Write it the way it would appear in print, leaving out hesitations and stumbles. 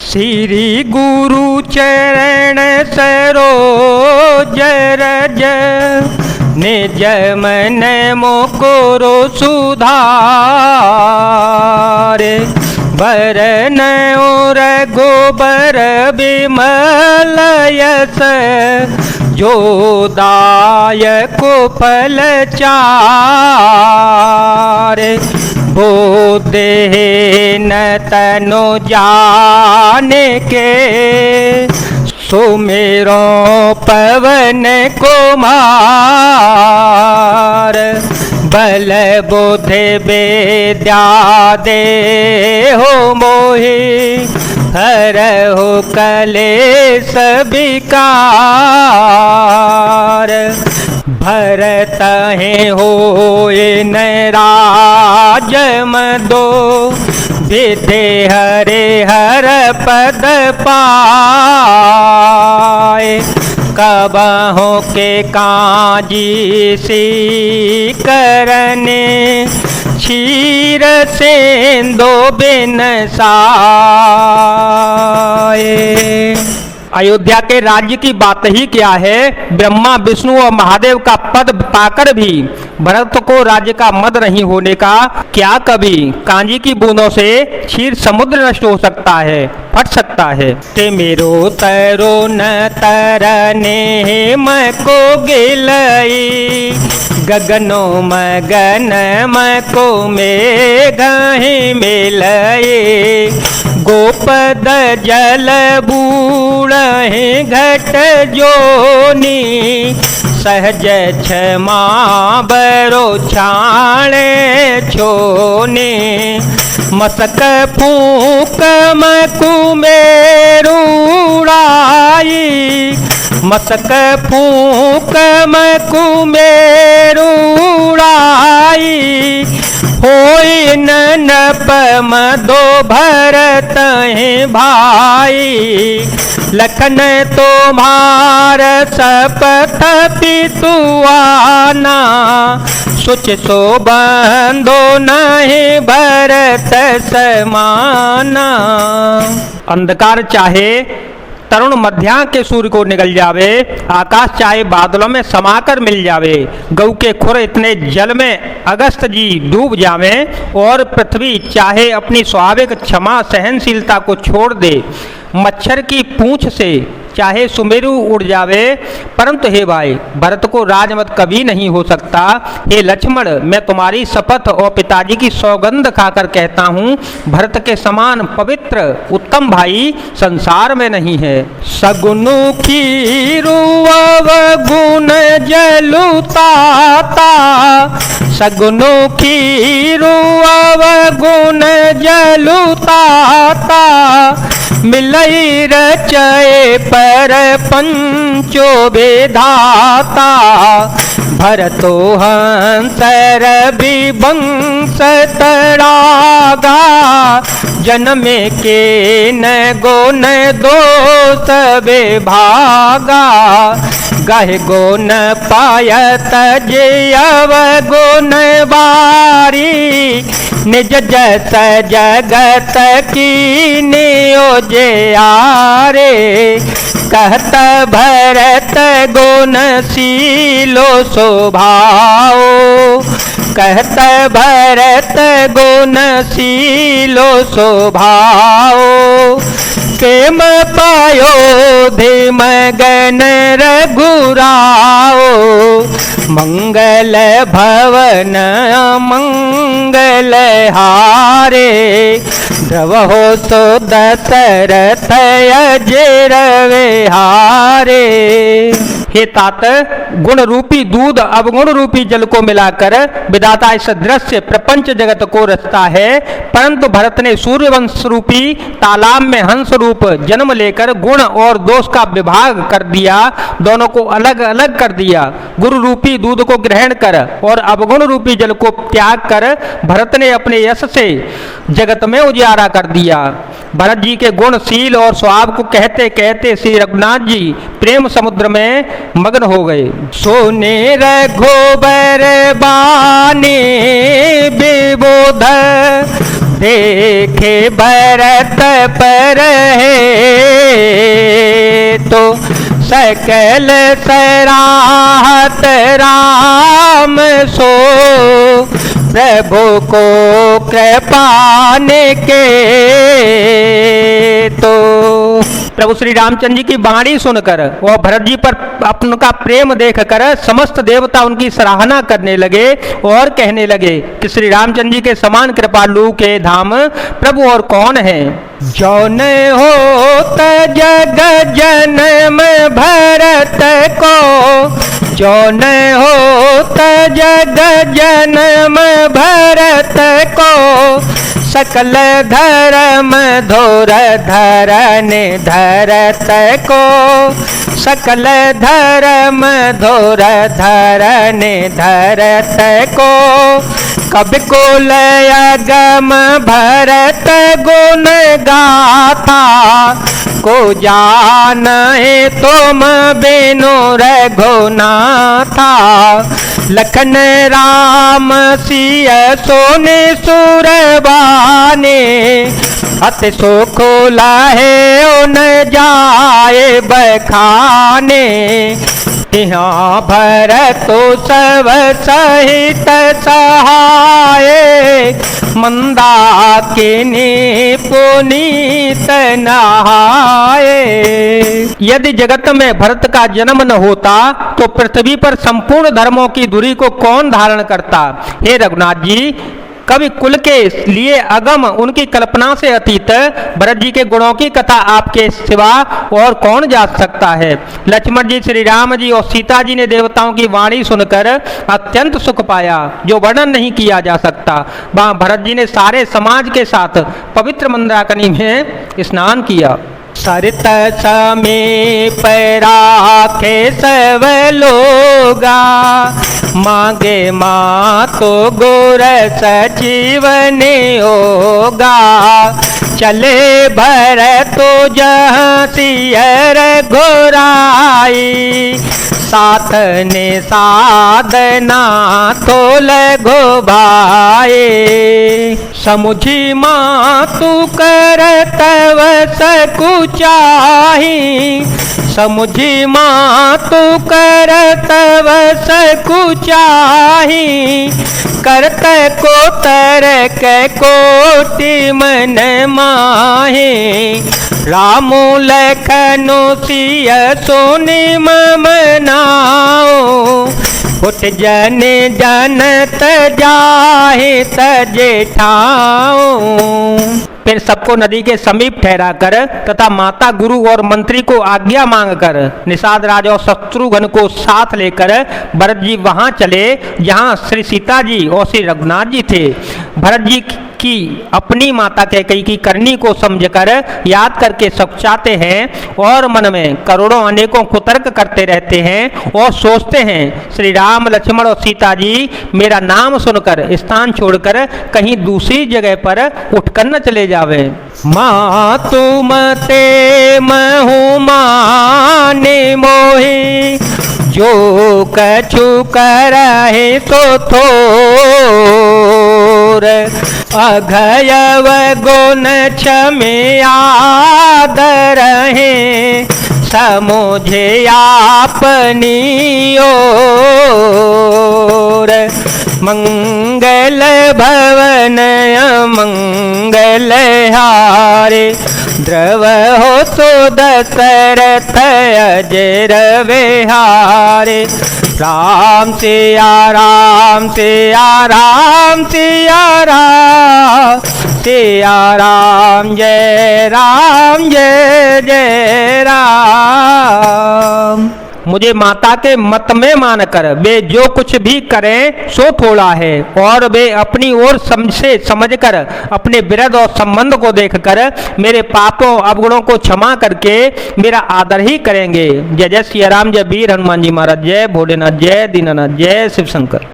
श्री गुरु चरण सरोज रज, निज मन मोको सुधारे। बरन और गोबर बिमल यस, जो दायको फल चारे। बोधे न तनु जाने के, सुमेरो पवन कुमार। बल बुद्धि विद्या दे हो मोहि, हरहु कलेश विकार। भरत हे होए न राज मदो, विधे हरे हर पद पाए। कबहु के काजी सी करने, क्षीर सेंदो बिन साए। अयोध्या के राज्य की बात ही क्या है। ब्रह्मा विष्णु और महादेव का पद पाकर भी भरत को राज्य का मद नहीं होने का क्या कभी कांजी की बूंदों से क्षीर समुद्र नष्ट हो सकता है, फट सकता है। ते मेरो तरो न तरने मको गिलई, गगनो मगन मको मेघहि मिलई। गोपद जल बूढ़े घट जोनी, सहज क्षमा बरो छाणे छोने। मसक फूक मकु मेरुड़ाई, मसक फूक मकु मेरुड़ाई। होई ननप मदो भरत हैं भाई, लखन तुम्हार सपथ पितुआना। सुच सो बंधो नहीं भरत समाना। अंधकार चाहे तरुण मध्याह्न के सूर्य को निगल जावे, आकाश चाहे बादलों में समाकर मिल जावे। गऊ के खुर इतने जल में अगस्त जी डूब जावे, और पृथ्वी चाहे अपनी स्वाभाविक क्षमा सहनशीलता को छोड़ दे। मच्छर की पूंछ से चाहे सुमेरु उड़ जावे, परंतु हे भाई भरत को राजमत कभी नहीं हो सकता। हे लक्ष्मण, मैं तुम्हारी शपथ और पिताजी की सौगंध खाकर कहता हूँ, भरत के समान पवित्र उत्तम भाई संसार में नहीं है। सगुनु खीरु अवगुण जलुताता, सगुनु खीरु अवगुण जलुताता। मिलई रचय पर पंचो विधाता, भरतो हंसर विवंश तड़ागा। जन्मे के न गुण दोष विभागा, गह गुण पायत जे अवगुण बारी। निज जस जगत की नियोजे आरे, कहत भरत गुणशीलो स्वभाव। कहत भरत गुणशीलो स्वभाव। प्रेम पायो धीमगन रघुराओ, मंगल भवन मंगल हारे। द्रवहो सो दशरथ अजर विहारे। हे तात, गुण रूपी दूध अवगुण रूपी जल को मिलाकर विधाता इस दृश्य प्रपंच जगत को रचता है, परंतु भरत ने सूर्यवंश रूपी तालाब में हंस रूप जन्म लेकर गुण और दोष का विभाग कर दिया, दोनों को अलग अलग कर दिया। गुरु रूपी दूध को ग्रहण कर और अवगुण रूपी जल को त्याग कर भरत ने अपने यश से जगत में उजियारा कर दिया। भरत जी के गुणशील और स्वभाव को कहते कहते श्री रघुनाथ जी प्रेम समुद्र में मग्न हो गए। सोने रघुबर बाने विबोध, देखे भरत पर है सकल सराहत राम सो, प्रभु को कृपाने के तो। प्रभु श्री रामचंद्र जी की वाणी सुनकर और भरत जी पर उनका प्रेम देखकर समस्त देवता उनकी सराहना करने लगे और कहने लगे कि श्री रामचंद्र जी के समान कृपालु के धाम प्रभु और कौन है। जौन होत जग जन्म भरत को, जौन होत जग जन्म भरत को, सकल धर्म धोर धरन धरत को, सकल धर्म धोर धरन धरत को। कब कुल अगम भरत गुण गाथा, को जाने तुम बिनु रघुनाथा। लखन राम सिय सोने सुरबाने, अति सुख लाहे उन जाए बखाने। यहाँ भरत सब सहित सहाय, मंदाकिनी पुनीत नहाए। यदि जगत में भरत का जन्म न होता तो पृथ्वी पर संपूर्ण धर्मों की धुरी को कौन धारण करता। हे रघुनाथ जी, कवि कुल के लिए अगम उनकी कल्पना से अतीत भरत जी के गुणों की कथा आपके सिवा और कौन जा सकता है। लक्ष्मण जी, श्री राम जी और सीता जी ने देवताओं की वाणी सुनकर अत्यंत सुख पाया जो वर्णन नहीं किया जा सकता। वहाँ भरत जी ने सारे समाज के साथ पवित्र मंदाकिनी में स्नान किया। सरित समीप राखे सब लोगा, मांगे मातो गुर सचिवन होगा। चले भरत जहाँ सियर घोराई, साथ ने साधना तोल घोबाए। समुझी मातु कर तव सकुचाही, समुझी मातु कर तव सकुचाही। करत को तरक कोटि मन माहे, रामो लखनो सिय सोनि मम नाओ। उठ जन जनत जाहे तजे ठाओ। फिर सबको नदी के समीप ठहरा कर तथा माता, गुरु और मंत्री को आज्ञा मांगकर निषाद राजा और शत्रुघ्न को साथ लेकर भरत जी वहां चले जहां श्री सीता जी और श्री रघुनाथ जी थे। भरत जी की अपनी माता कैकेयी की करनी को समझकर याद करके सकुचाते हैं और मन में करोड़ों अनेकों कुतर्क करते रहते हैं और सोचते हैं श्री राम, लक्ष्मण और सीता जी मेरा नाम सुनकर स्थान छोड़कर कहीं दूसरी जगह पर उठकर न चले जावे। मातु मते महु माने मोहि, जो कछु करहि तो थोर। अघयव गुण क्षमे आदर हैं, समुझे आपनी ओर। मंगल भवन अमंगल हारे, द्रव हो तो दशरथ अजर विहारे। राम सिया राम सिया राम सिया राम, सिया राम जय जय राम। मुझे माता के मत में मानकर वे जो कुछ भी करें सो थोड़ा है, और वे अपनी ओर समझकर अपने विरध और संबंध को देखकर मेरे पापों अवगुणों को क्षमा करके मेरा आदर ही करेंगे। जय जय सिया राम, जय वीर हनुमान जी महाराज, जय भोलेनाथ, जय दीनानाथ, जय शिव शंकर।